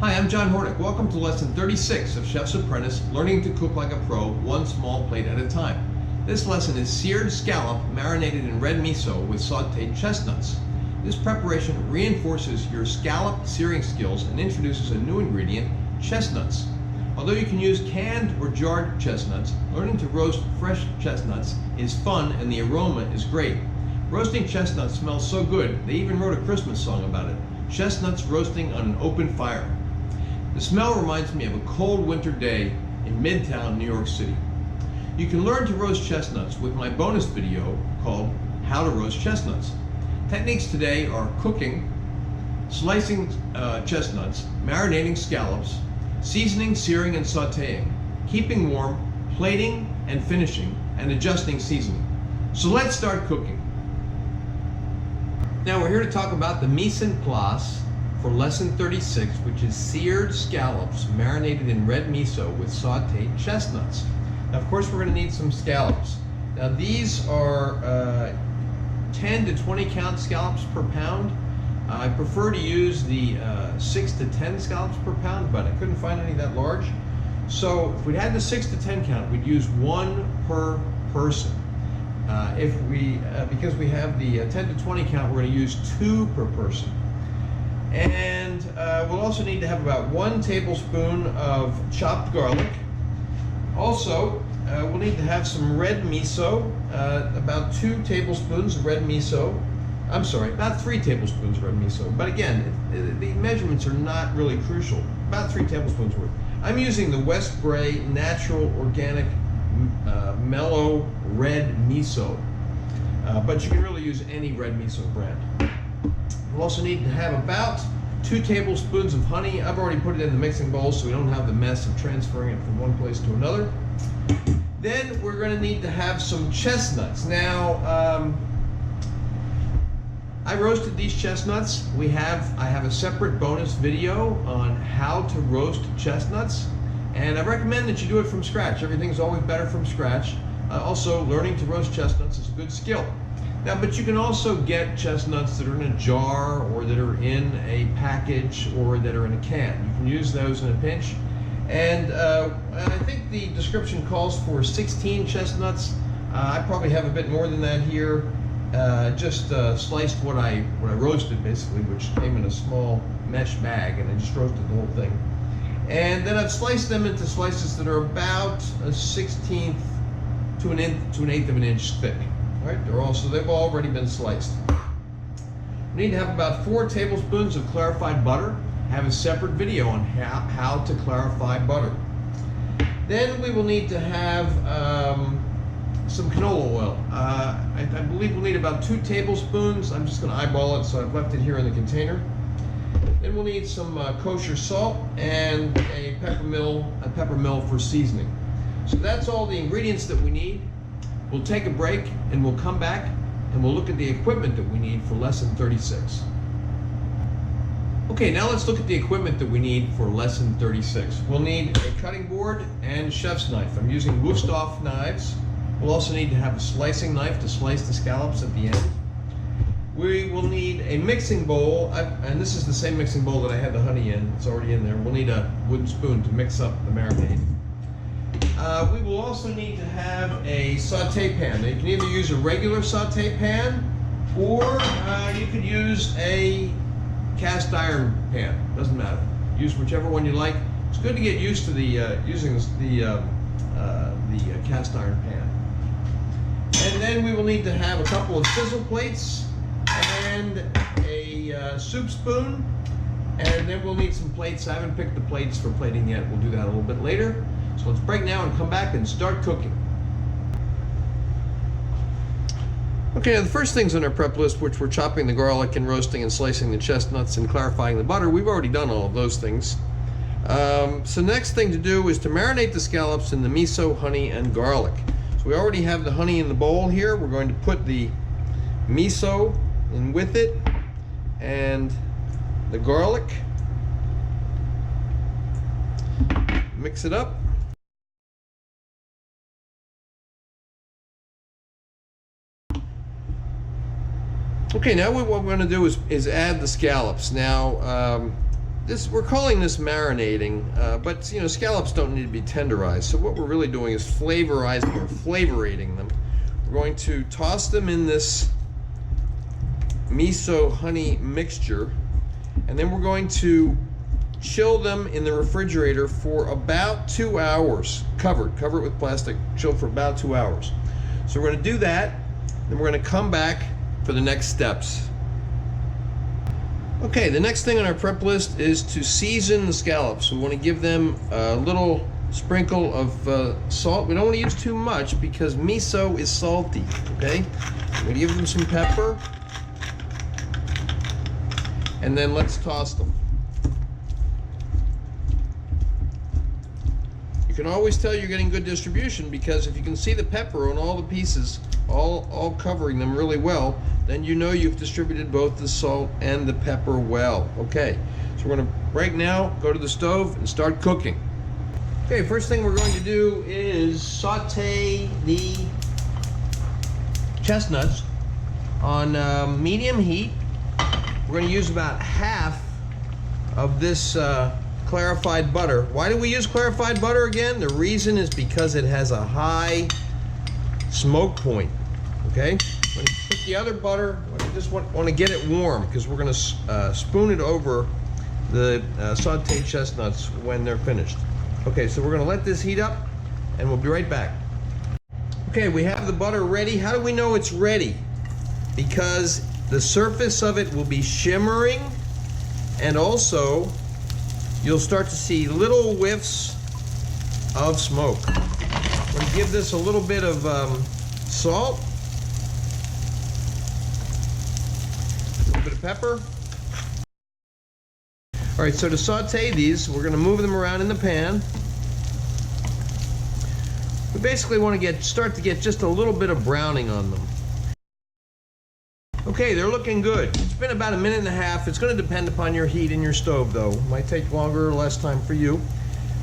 Hi, I'm John Hornick. Welcome to lesson 36 of Chef's Apprentice, learning to cook like a pro, one small plate at a time. This lesson is seared scallop marinated in red miso with sauteed chestnuts. This preparation reinforces your scallop searing skills and introduces a new ingredient, chestnuts. Although you can use canned or jarred chestnuts, learning to roast fresh chestnuts is fun and the aroma is great. Roasting chestnuts smells so good, they even wrote a Christmas song about it. Chestnuts roasting on an open fire. The smell reminds me of a cold winter day in Midtown, New York City. You can learn to roast chestnuts with my bonus video called How to Roast Chestnuts. Techniques today are cooking, slicing chestnuts, marinating scallops, seasoning, searing, and sauteing, keeping warm, plating and finishing, and adjusting seasoning. So let's start cooking. Now we're here to talk about the mise en place for lesson 36, which is seared scallops marinated in red miso with sauteed chestnuts. Now, of course, we're going to need some scallops. Now, these are 10 to 20 count scallops per pound. I prefer to use the 6 to 10 scallops per pound, but I couldn't find any that large. So if we had the 6 to 10 count, we'd use one per person. Because we have the 10 to 20 count, we're going to use 2 per person. And we'll also need to have about 1 tablespoon of chopped garlic. Also, we'll need to have some red miso, about 2 tablespoons of red miso. I'm sorry, about 3 tablespoons of red miso. But again, the measurements are not really crucial. About 3 tablespoons worth. I'm using the West Bray Natural Organic Mellow Red Miso. But you can really use any red miso brand. We'll also need to have about 2 tablespoons of honey. I've already put it in the mixing bowl so we don't have the mess of transferring it from one place to another. Then we're going to need to have some chestnuts. Now, I roasted these chestnuts. I have a separate bonus video on how to roast chestnuts, and I recommend that you do it from scratch. Everything's always better from scratch. Also, learning to roast chestnuts is a good skill. Now, but you can also get chestnuts that are in a jar or that are in a package or that are in a can. You can use those in a pinch. And I think the description calls for 16 chestnuts. I probably have a bit more than that here. Just sliced what I roasted basically, which came in a small mesh bag, and I just roasted the whole thing. And then I've sliced them into slices that are about a 1/16 to an eighth of an inch thick. All right, they've already been sliced. We need to have about 4 tablespoons of clarified butter. I have a separate video on how to clarify butter. Then we will need to have some canola oil. I believe we'll need about 2 tablespoons. I'm just going to eyeball it, so I've left it here in the container. Then we'll need some kosher salt and a peppermill for seasoning. So that's all the ingredients that we need. We'll take a break and we'll come back and we'll look at the equipment that we need for lesson 36. Okay, now let's look at the equipment that we need for lesson 36. We'll need a cutting board and chef's knife. I'm using Wusthof knives. We'll also need to have a slicing knife to slice the scallops at the end. We will need a mixing bowl, and this is the same mixing bowl that I had the honey in. It's already in there. We'll need a wooden spoon to mix up the marinade. We will also need to have a saute pan. Now, you can either use a regular saute pan, or you could use a cast iron pan. Doesn't matter. Use whichever one you like. It's good to get used to using the cast iron pan. And then we will need to have a couple of sizzle plates and a soup spoon. And then we'll need some plates. I haven't picked the plates for plating yet. We'll do that a little bit later. So let's break now and come back and start cooking. Okay, now the first things on our prep list, which we're chopping the garlic and roasting and slicing the chestnuts and clarifying the butter, we've already done all of those things. So next thing to do is to marinate the scallops in the miso, honey, and garlic. So we already have the honey in the bowl here. We're going to put the miso in with it and the garlic. Mix it up. Okay, now what we're going to do is add the scallops. Now, we're calling this marinating, but you know, scallops don't need to be tenderized. So what we're really doing is flavorizing or flavorating them. We're going to toss them in this miso honey mixture, and then we're going to chill them in the refrigerator for about 2 hours. Cover it with plastic, chill for about 2 hours. So we're going to do that, then we're going to come back for the next steps. Okay, the next thing on our prep list is to season the scallops. We want to give them a little sprinkle of salt. We don't want to use too much because miso is salty, okay? I'm going to give them some pepper, and then let's toss them. You can always tell you're getting good distribution because if you can see the pepper on all the pieces, all covering them really well, then you know you've distributed both the salt and the pepper well. Okay, so we're going to right now go to the stove and start cooking. Okay, first thing we're going to do is saute the chestnuts on medium heat. We're going to use about half of this clarified butter. Why do we use clarified butter again? The reason is because it has a high smoke point. Okay, when you put the other butter, I just want to get it warm because we're going to spoon it over the sauteed chestnuts when they're finished. Okay, so we're going to let this heat up and we'll be right back. Okay, we have the butter ready. How do we know it's ready? Because the surface of it will be shimmering, and also you'll start to see little whiffs of smoke. I'm going to give this a little bit of salt, a little bit of pepper. All right, so to saute these, we're going to move them around in the pan. We basically want to start to get just a little bit of browning on them. Okay, they're looking good. It's been about 1.5 minutes. It's going to depend upon your heat in your stove, though. It might take longer or less time for you.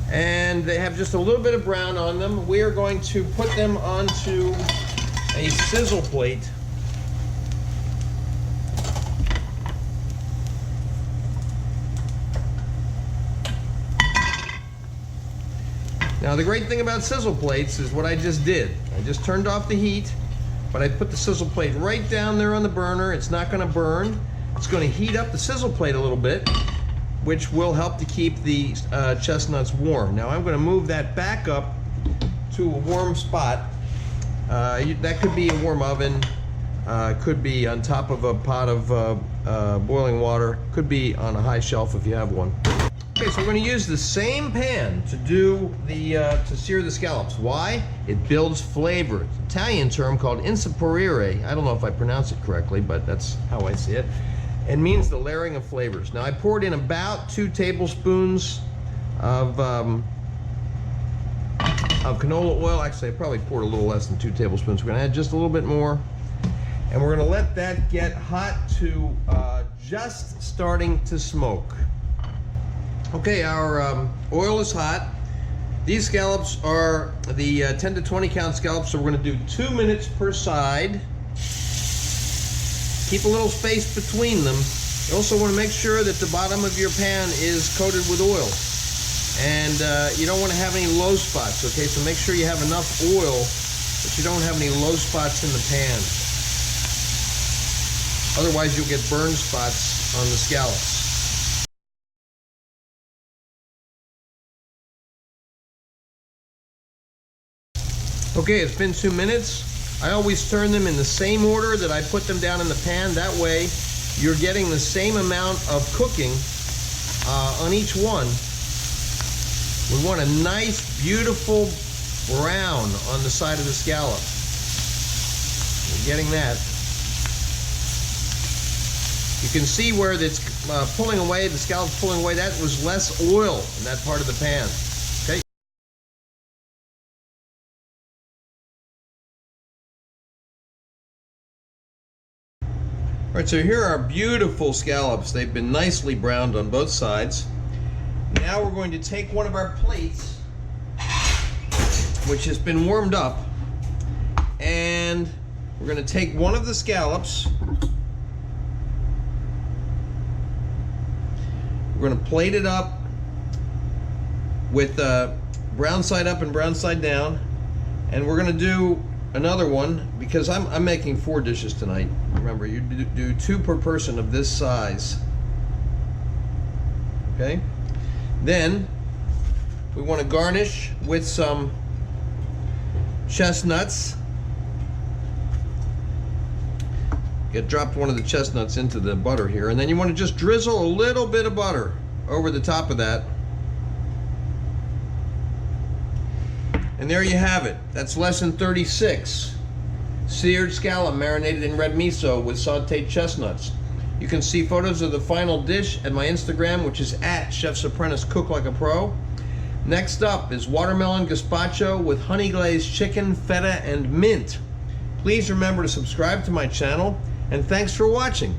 And they have just a little bit of brown on them. We are going to put them onto a sizzle plate. Now, the great thing about sizzle plates is what I just did. I just turned off the heat, but I put the sizzle plate right down there on the burner. It's not going to burn. It's going to heat up the sizzle plate a little bit, which will help to keep the chestnuts warm. Now I'm going to move that back up to a warm spot. That could be a warm oven, could be on top of a pot of boiling water, could be on a high shelf if you have one. Okay, so we're going to use the same pan to do to sear the scallops. Why? It builds flavor. It's an Italian term called insaporire. I don't know if I pronounce it correctly, but that's how I see it. It means the layering of flavors. Now I poured in about 2 tablespoons of canola oil. Actually, I probably poured a little less than 2 tablespoons. We're going to add just a little bit more, and we're going to let that get hot to just starting to smoke. Okay, our oil is hot. These scallops are the 10 to 20 count scallops, so we're going to do 2 minutes per side. Keep a little space between them. You also want to make sure that the bottom of your pan is coated with oil. And you don't want to have any low spots, okay? So make sure you have enough oil that you don't have any low spots in the pan. Otherwise, you'll get burn spots on the scallops. Okay, it's been 2 minutes. I always turn them in the same order that I put them down in the pan. That way, you're getting the same amount of cooking on each one. We want a nice, beautiful brown on the side of the scallop. We're getting that. You can see where it's pulling away, the scallop's pulling away. That was less oil in that part of the pan. Okay. All right, so here are our beautiful scallops. They've been nicely browned on both sides. Now we're going to take one of our plates, which has been warmed up, and we're going to take one of the scallops. We're We're going to plate it up with brown side up and brown side down, and we're going to do another one because I'm making 4 dishes tonight. Remember, you do 2 per person of this size. Okay? Then we want to garnish with some chestnuts. Dropped one of the chestnuts into the butter here, and then you want to just drizzle a little bit of butter over the top of that. And there you have it. That's lesson 36. Seared scallop marinated in red miso with sauteed chestnuts. You can see photos of the final dish at my Instagram, which is @Chef's Apprentice Cook Like a Pro. Next up is watermelon gazpacho with honey glazed chicken, feta, and mint. Please remember to subscribe to my channel, and thanks for watching.